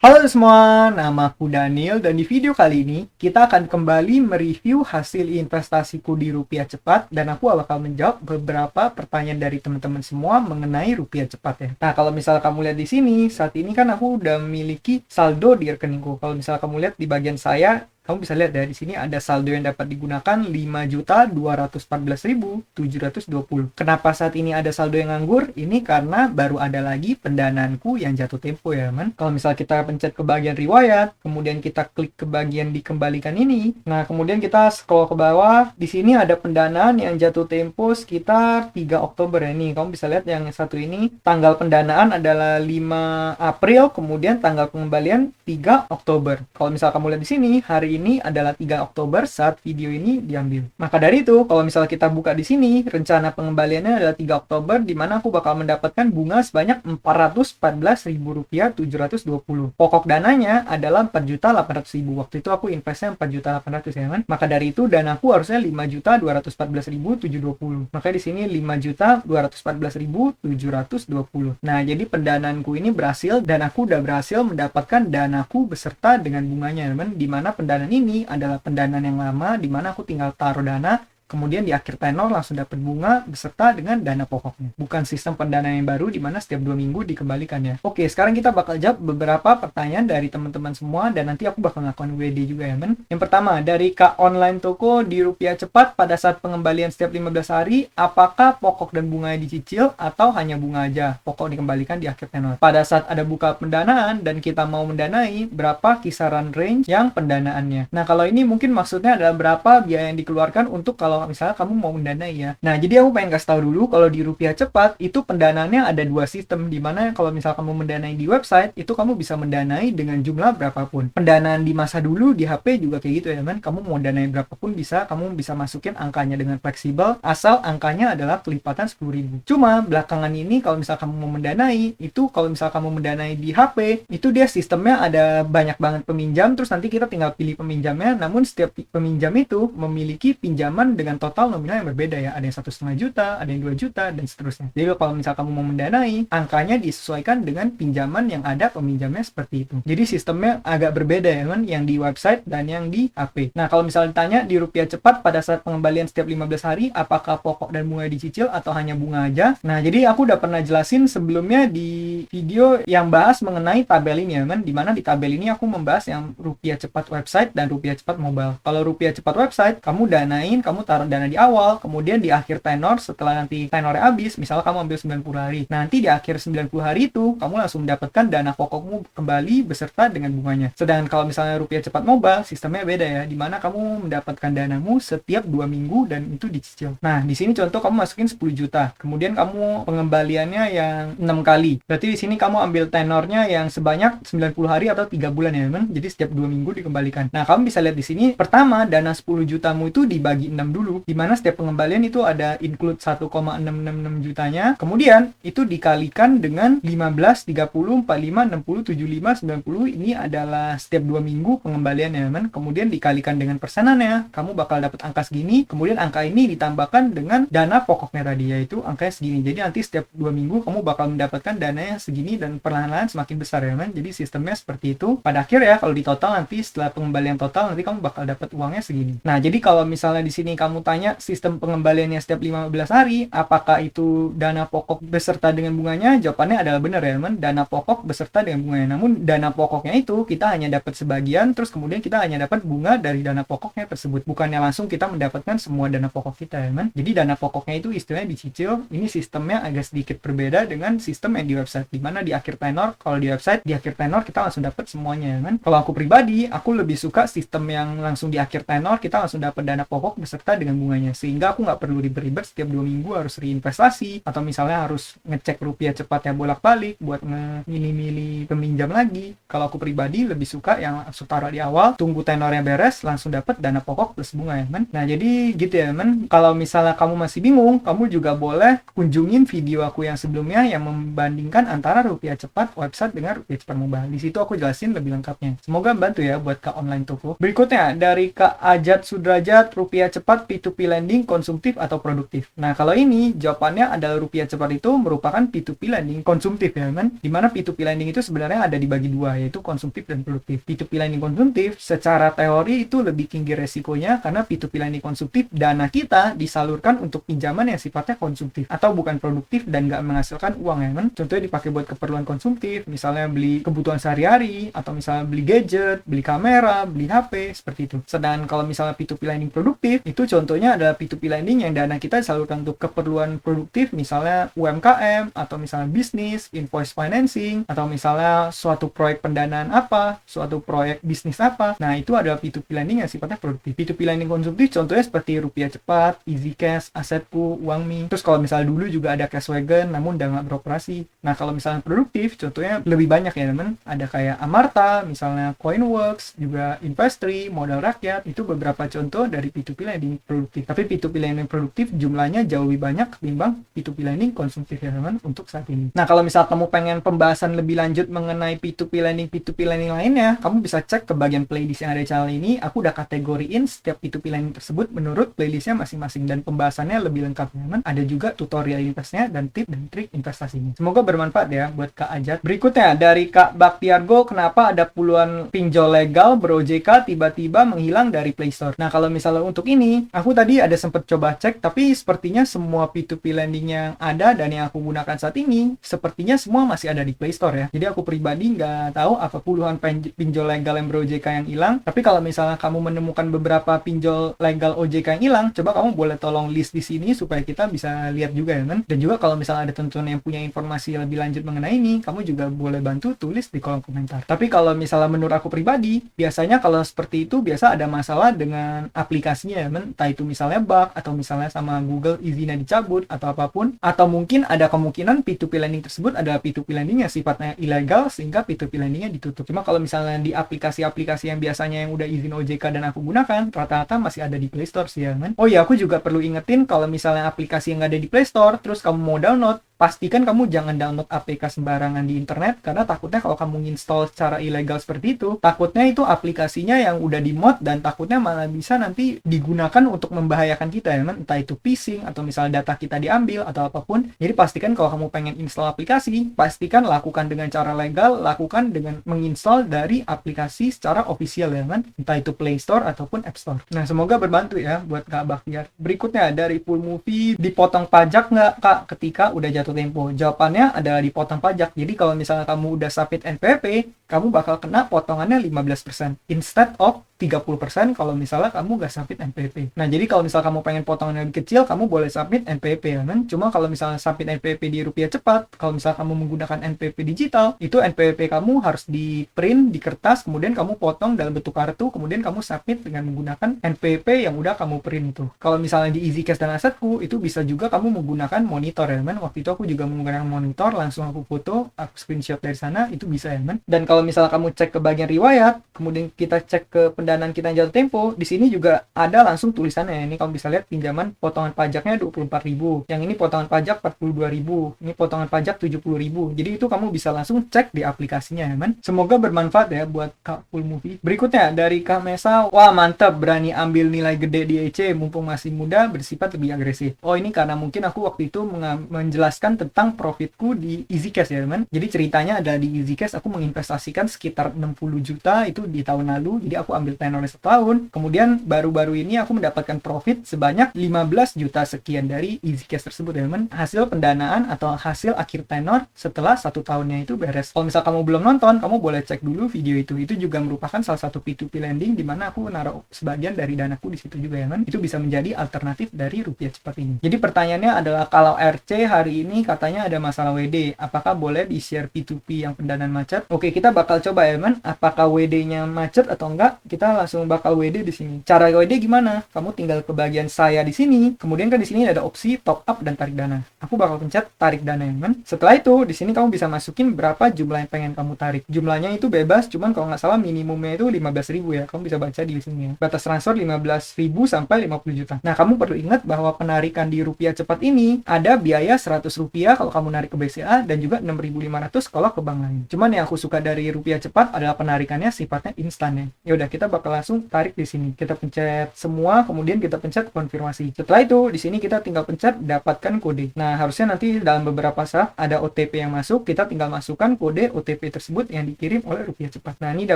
Halo semua, nama aku Daniel dan di video kali ini kita akan kembali mereview hasil investasiku di Rupiah Cepat dan aku bakal menjawab beberapa pertanyaan dari teman-teman semua mengenai Rupiah Cepat ya. Nah, kalau misal kamu lihat di sini, saat ini kan aku udah memiliki saldo di rekeningku. Kalau misal kamu lihat di bagian saya, kamu bisa lihat ya, di sini ada saldo yang dapat digunakan 5.214.720. Kenapa saat ini ada saldo yang nganggur? Ini karena baru ada lagi pendanaanku yang jatuh tempo ya, man. Kalau misal kita pencet ke bagian riwayat, kemudian kita klik ke bagian dikembalikan ini. Nah, kemudian kita scroll ke bawah. Di sini ada pendanaan yang jatuh tempo sekitar 3 Oktober ya. Nih, kamu bisa lihat yang satu ini tanggal pendanaan adalah 5 April, kemudian tanggal pengembalian 3 Oktober. Kalau misal kamu lihat di sini, hari ini adalah 3 Oktober saat video ini diambil. Maka dari itu, kalau misalnya kita buka di sini, rencana pengembaliannya adalah 3 Oktober, di mana aku bakal mendapatkan bunga sebanyak Rp414.720. Pokok dananya adalah 4.800.000. Waktu itu aku investnya 4.800.000 ya kan? Maka dari itu danaku harusnya 5.214.720. Maka di sini 5.214.720. Nah, jadi pendanaanku ini berhasil dan aku udah berhasil mendapatkan danaku beserta dengan bunganya, teman. Di mana pendanaan ini adalah pendanaan yang lama, di mana aku tinggal taruh dana, kemudian di akhir tenor langsung dapat bunga beserta dengan dana pokoknya. Bukan sistem pendanaan yang baru di mana setiap 2 minggu dikembalikan ya. Oke, sekarang kita bakal jawab beberapa pertanyaan dari teman-teman semua dan nanti aku bakal ngelakuin WD juga ya, men. Yang pertama, dari Kak Online Toko di Rupiah Cepat pada saat pengembalian setiap 15 hari, apakah pokok dan bunganya dicicil atau hanya bunga aja? Pokok dikembalikan di akhir tenor. Pada saat ada buka pendanaan dan kita mau mendanai, berapa kisaran range yang pendanaannya? Nah, kalau ini mungkin maksudnya adalah berapa biaya yang dikeluarkan untuk kalau misalnya kamu mau mendanai ya. Nah, jadi aku pengen kasih tahu dulu kalau di Rupiah Cepat itu pendanaannya ada 2 sistem, di mana kalau misal kamu mendanai di website itu kamu bisa mendanai dengan jumlah berapapun. Pendanaan di masa dulu di HP juga kayak gitu ya, man. Kamu mau danai berapapun bisa, kamu bisa masukin angkanya dengan fleksibel asal angkanya adalah kelipatan 10.000. Cuma belakangan ini kalau misal kamu mau mendanai, itu kalau misal kamu mendanai di HP, itu dia sistemnya ada banyak banget peminjam, terus nanti kita tinggal pilih peminjamnya, namun setiap peminjam itu memiliki pinjaman dengan total nominal yang berbeda ya. Ada yang 1,5 juta, ada yang 2 juta, dan seterusnya. Jadi kalau misal kamu mau mendanai, angkanya disesuaikan dengan pinjaman yang ada peminjamnya seperti itu. Jadi sistemnya agak berbeda ya, man, yang di website dan yang di HP. Nah, kalau misalnya ditanya di Rupiah Cepat pada saat pengembalian setiap 15 hari, apakah pokok dan bunga dicicil atau hanya bunga aja? Nah, jadi aku udah pernah jelasin sebelumnya di video yang bahas mengenai tabel ini ya, man. Dimana di tabel ini aku membahas yang Rupiah Cepat website dan Rupiah Cepat mobile. Kalau Rupiah Cepat website, kamu danain, kamu taruh dana di awal, kemudian di akhir tenor setelah nanti tenornya habis, misalnya kamu ambil 90 hari. Nanti di akhir 90 hari itu, kamu langsung mendapatkan dana pokokmu kembali beserta dengan bunganya. Sedangkan kalau misalnya Rupiah Cepat Mobile, sistemnya beda ya, di mana kamu mendapatkan danamu setiap 2 minggu dan itu dicicil. Nah, di sini contoh kamu masukin 10 juta, kemudian kamu pengembaliannya yang 6 kali. Berarti di sini kamu ambil tenornya yang sebanyak 90 hari atau 3 bulan ya, teman. Jadi setiap 2 minggu dikembalikan. Nah, kamu bisa lihat di sini, pertama dana 10 jutamu itu dibagi 6 dulu, di mana setiap pengembalian itu ada include 1,666 jutanya, kemudian itu dikalikan dengan 15, 30, 45, 60, 75, 90, ini adalah setiap 2 minggu pengembaliannya, man. Kemudian dikalikan dengan persenannya, kamu bakal dapat angka segini, kemudian angka ini ditambahkan dengan dana pokoknya tadi, yaitu angkanya segini. Jadi nanti setiap 2 minggu kamu bakal mendapatkan dananya segini dan perlahan-lahan semakin besar ya, man. Jadi sistemnya seperti itu. Pada akhir ya, kalau di total nanti setelah pengembalian total nanti kamu bakal dapat uangnya segini. Nah, jadi kalau misalnya di sini kamu tanya sistem pengembaliannya setiap 15 hari, apakah itu dana pokok beserta dengan bunganya? Jawabannya adalah benar ya, teman. Dana pokok beserta dengan bunganya. Namun dana pokoknya itu kita hanya dapat sebagian, terus kemudian kita hanya dapat bunga dari dana pokoknya tersebut. Bukannya langsung kita mendapatkan semua dana pokok kita ya, teman. Jadi dana pokoknya itu istilahnya dicicil. Ini sistemnya agak sedikit berbeda dengan sistem yang di website, di mana di akhir tenor, kalau di website di akhir tenor kita langsung dapat semuanya ya, teman. Kalau aku pribadi, aku lebih suka sistem yang langsung di akhir tenor kita langsung dapat dana pokok beserta dengan bunganya, sehingga aku nggak perlu ribet-ribet setiap 2 minggu harus reinvestasi atau misalnya harus ngecek Rupiah Cepatnya bolak-balik buat milih-milih peminjam lagi. Kalau aku pribadi lebih suka yang langsung taruh di awal, tunggu tenornya beres, langsung dapat dana pokok plus bunga ya, man. Nah, jadi gitu ya, man. Kalau misalnya kamu masih bingung, kamu juga boleh kunjungin video aku yang sebelumnya yang membandingkan antara Rupiah Cepat website dengan Rupiah Cepat mobile. Di situ aku jelasin lebih lengkapnya. Semoga bantu ya buat Kak Online Toko. Berikutnya dari Kak Ajat Sudrajat, Rupiah Cepat P2P lending konsumtif atau produktif? Nah, kalau ini jawabannya adalah rupiah cepat itu merupakan P2P lending konsumtif ya kan? Dimana P2P lending itu sebenarnya ada dibagi dua, yaitu konsumtif dan produktif. P2P lending konsumtif secara teori itu lebih tinggi resikonya karena P2P lending konsumtif dana kita disalurkan untuk pinjaman yang sifatnya konsumtif atau bukan produktif dan nggak menghasilkan uang ya kan? Contohnya dipakai buat keperluan konsumtif, misalnya beli kebutuhan sehari-hari atau misalnya beli gadget, beli kamera, beli HP, seperti itu. Sedangkan kalau misalnya P2P lending produktif, itu contohnya adalah P2P lending yang dana kita disalurkan untuk keperluan produktif, misalnya UMKM, atau misalnya bisnis, invoice financing, atau misalnya suatu proyek pendanaan apa, suatu proyek bisnis apa. Nah, itu adalah P2P lending yang sifatnya produktif. P2P lending konsumtif contohnya seperti rupiah cepat, easy cash, asetku, uangmi. Terus kalau misalnya dulu juga ada cashwagon, namun udah nggak beroperasi. Nah, kalau misalnya produktif, contohnya lebih banyak ya teman. Ada kayak Amarta, misalnya Coinworks, juga Investri, modal rakyat. Itu beberapa contoh dari P2P lending produktif. Tapi P2P lending produktif jumlahnya jauh lebih banyak ketimbang P2P lending konsumtif ya teman untuk saat ini. Nah, kalau misal kamu pengen pembahasan lebih lanjut mengenai P2P lending lainnya, kamu bisa cek ke bagian playlist yang ada di channel ini. Aku udah kategoriin setiap P2P lending tersebut menurut playlistnya masing-masing dan pembahasannya lebih lengkap teman. Ada juga tutorial investnya dan tip dan trik investasinya. Semoga bermanfaat ya buat Kak Ajat. Berikutnya dari Kak Baktiargo, kenapa ada puluhan pinjol legal ber-OJK tiba-tiba menghilang dari Play Store? Nah, kalau misalnya untuk ini, aku tadi ada sempat coba cek, tapi sepertinya semua P2P lending yang ada dan yang aku gunakan saat ini, sepertinya semua masih ada di Play Store ya. Jadi aku pribadi nggak tahu apa puluhan pinjol legal yang ber-OJK yang hilang. Tapi kalau misalnya kamu menemukan beberapa pinjol legal OJK yang hilang, coba kamu boleh tolong list di sini supaya kita bisa lihat juga ya kan. Dan juga kalau misalnya ada teman-teman yang punya informasi lebih lanjut mengenai ini, kamu juga boleh bantu tulis di kolom komentar. Tapi kalau misalnya menurut aku pribadi, biasanya kalau seperti itu biasa ada masalah dengan aplikasinya ya kan. Entah itu misalnya bug atau misalnya sama Google izinnya dicabut atau apapun, atau mungkin ada kemungkinan P2P lending tersebut adalah P2P lending yang sifatnya ilegal sehingga P2P lendingnya ditutup. Cuma kalau misalnya di aplikasi-aplikasi yang biasanya yang udah izin OJK dan aku gunakan, rata-rata masih ada di Play Store sih ya kan. Oh ya, aku juga perlu ingetin kalau misalnya aplikasi yang ada di Play Store terus kamu mau download, pastikan kamu jangan download APK sembarangan di internet, karena takutnya kalau kamu install secara ilegal seperti itu, takutnya itu aplikasinya yang udah di-mod dan takutnya malah bisa nanti digunakan untuk membahayakan kita ya kan, entah itu phishing atau misalnya data kita diambil atau apapun. Jadi pastikan kalau kamu pengen install aplikasi, pastikan lakukan dengan cara legal, lakukan dengan menginstall dari aplikasi secara official ya kan, entah itu Play Store ataupun App Store. Nah, semoga berbantu ya buat Kak Baktiar. Berikutnya dari Pool Movie, dipotong pajak nggak Kak ketika udah jatuh tempo? Jawabannya adalah dipotong pajak. Jadi kalau misalnya kamu udah submit NPWP, kamu bakal kena potongannya 15% instead of 30% kalau misalnya kamu gak submit NPWP. Nah, jadi kalau misalnya kamu pengen potongan lebih kecil, kamu boleh submit NPWP ya kan? Cuma kalau misalnya submit NPWP di rupiah cepat, kalau misalnya kamu menggunakan NPWP digital, itu NPWP kamu harus di print di kertas, kemudian kamu potong dalam bentuk kartu, kemudian kamu submit dengan menggunakan NPWP yang udah kamu print itu. Kalau misalnya di EasyCash dan Asetku, itu bisa juga kamu menggunakan monitor ya kan? Waktu itu aku juga menggunakan monitor, langsung aku foto, aku screenshot dari sana, itu bisa ya kan? Dan kalau misalnya kamu cek ke bagian riwayat, kemudian kita cek ke pendanaan kita yang jatuh tempo, di sini juga ada langsung tulisannya. Ini kamu bisa lihat pinjaman potongan pajaknya 24.000. Yang ini potongan pajak 42.000. Ini potongan pajak 70.000. Jadi itu kamu bisa langsung cek di aplikasinya ya, man. Semoga bermanfaat ya buat Kak Pool Movie. Berikutnya dari Kak Mesa, wah mantap, berani ambil nilai gede di EC mumpung masih muda, bersifat lebih agresif. Oh, ini karena mungkin aku waktu itu menjelaskan tentang profitku di EasyCash ya, man. Jadi ceritanya ada di EasyCash aku menginvestasikan sekitar 60 juta itu di tahun lalu. Jadi aku ambil tenornya setahun, kemudian baru-baru ini aku mendapatkan profit sebanyak 15 juta sekian dari EasyCash tersebut ya teman, hasil pendanaan atau hasil akhir tenor setelah 1 tahunnya itu beres. Kalau misal kamu belum nonton, kamu boleh cek dulu video itu juga merupakan salah satu P2P lending di mana aku naruh sebagian dari danaku di situ juga ya kan, itu bisa menjadi alternatif dari rupiah cepat ini. Jadi pertanyaannya adalah kalau RC hari ini katanya ada masalah WD, apakah boleh di share P2P yang pendanaan macet? Oke, kita bakal coba ya man, apakah WD-nya macet atau enggak. Kita langsung bakal WD di sini. Cara WD gimana? Kamu tinggal ke bagian saya di sini. Kemudian kan di sini ada opsi top up dan tarik dana. Aku bakal pencet tarik dana ya kan. Setelah itu di sini kamu bisa masukin berapa jumlah yang pengen kamu tarik. Jumlahnya itu bebas, cuman kalau nggak salah minimumnya itu 15.000 ya. Kamu bisa baca di sini ya. Batas transfer 15.000 sampai 50 juta. Nah, kamu perlu ingat bahwa penarikan di rupiah cepat ini ada biaya 100 rupiah kalau kamu narik ke BCA dan juga 6.500 kalau ke bank lain. Cuman yang aku suka dari rupiah cepat adalah penarikannya sifatnya instan ya. Ya udah, kita bakal langsung tarik di sini. Kita pencet semua, kemudian kita pencet konfirmasi. Setelah itu di sini kita tinggal pencet dapatkan kode. Nah, harusnya nanti dalam beberapa saat ada OTP yang masuk, kita tinggal masukkan kode OTP tersebut yang dikirim oleh Rupiah Cepat. Nah, ini udah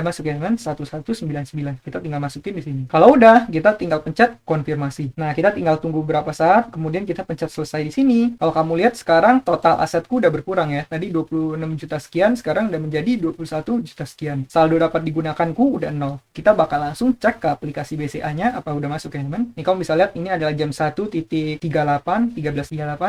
masuk ya kan, 1199. Kita tinggal masukin di sini. Kalau udah, kita tinggal pencet konfirmasi. Nah, kita tinggal tunggu berapa saat, kemudian kita pencet selesai di sini. Kalau kamu lihat sekarang total asetku udah berkurang ya. Tadi 26 juta sekian, sekarang udah menjadi 21 juta sekian. Saldo dapat digunakanku udah 0. Kita bakal langsung cek ke aplikasi BCA-nya apa udah masuk ya teman. Nih kamu bisa lihat ini adalah jam 1.38,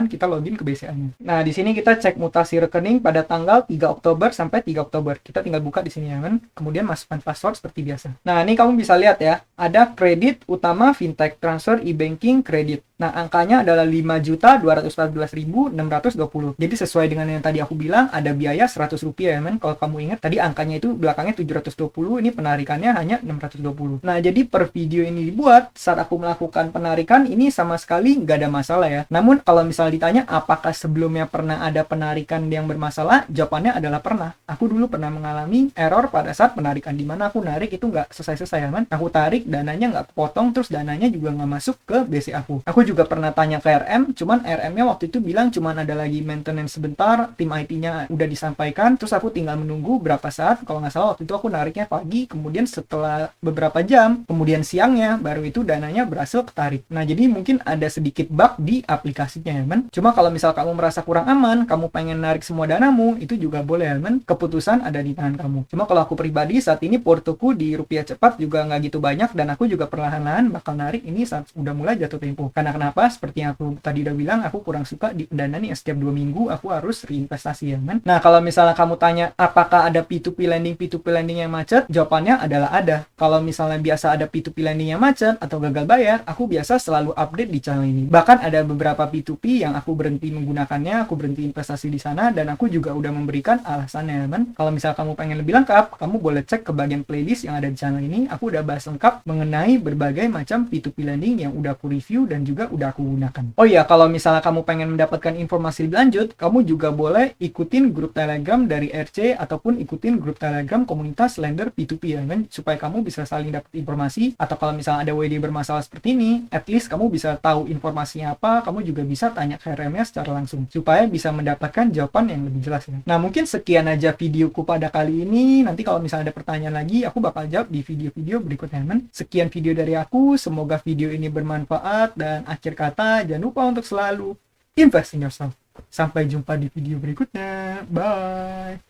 kita login ke BCA-nya. Nah, di sini kita cek mutasi rekening pada tanggal 3 Oktober sampai 3 Oktober. Kita tinggal buka di sini ya teman. Kemudian masukkan password seperti biasa. Nah, ini kamu bisa lihat ya, ada kredit utama fintech transfer e-banking kredit. Nah, angkanya adalah 5.214.620. Jadi sesuai dengan yang tadi aku bilang, ada biaya Rp100 ya, men. Kalau kamu ingat, tadi angkanya itu belakangnya 720, ini penarikannya hanya 620. Nah, jadi per video ini dibuat, saat aku melakukan penarikan, ini sama sekali nggak ada masalah ya. Namun, kalau misalnya ditanya, apakah sebelumnya pernah ada penarikan yang bermasalah? Jawabannya adalah pernah. Aku dulu pernah mengalami error pada saat penarikan, di mana aku narik itu nggak selesai-selesai, men. Aku tarik, dananya nggak kepotong, terus dananya juga nggak masuk ke BC aku. Aku juga pernah tanya ke RM, cuman RM-nya waktu itu bilang cuman ada lagi maintenance sebentar, tim IT-nya udah disampaikan, terus aku tinggal menunggu berapa saat. Kalau nggak salah waktu itu aku nariknya pagi, kemudian setelah beberapa jam, kemudian siangnya baru itu dananya berhasil ketarik. Nah, jadi mungkin ada sedikit bug di aplikasinya ya, men. Cuma kalau misal kamu merasa kurang aman, kamu pengen narik semua danamu, itu juga boleh ya, men. Keputusan ada di tangan kamu. Cuma kalau aku pribadi saat ini portoku di Rupiah Cepat juga nggak gitu banyak, dan aku juga perlahan-lahan bakal narik ini saat udah mulai jatuh tempo. Karena kenapa? Seperti yang aku tadi udah bilang, aku kurang suka di pendanaan nih, setiap 2 minggu aku harus reinvestasi ya, men. Nah, kalau misalnya kamu tanya apakah ada P2P lending yang macet, jawabannya adalah ada. Kalau misalnya biasa ada P2P lending yang macet atau gagal bayar, aku biasa selalu update di channel ini. Bahkan ada beberapa P2P yang aku berhenti menggunakannya, aku berhenti investasi di sana, dan aku juga udah memberikan alasannya, men. Kalau misalnya kamu pengen lebih lengkap, kamu boleh cek ke bagian playlist yang ada di channel ini. Aku udah bahas lengkap mengenai berbagai macam P2P lending yang udah aku review dan juga udah aku gunakan. Oh iya, kalau misalnya kamu pengen mendapatkan informasi lebih lanjut, kamu juga boleh ikutin grup Telegram dari RC ataupun ikutin grup Telegram komunitas lender P2P ya, kan? Supaya kamu bisa saling dapat informasi, atau kalau misalnya ada WD bermasalah seperti ini, at least kamu bisa tahu informasinya apa, kamu juga bisa tanya ke RM-nya secara langsung supaya bisa mendapatkan jawaban yang lebih jelas ya. Nah, mungkin sekian aja videoku pada kali ini. Nanti kalau misalnya ada pertanyaan lagi, aku bakal jawab di video-video berikutnya, men. Sekian video dari aku, semoga video ini bermanfaat, dan akhir kata, jangan lupa untuk selalu invest in yourself. Sampai jumpa di video berikutnya. Bye.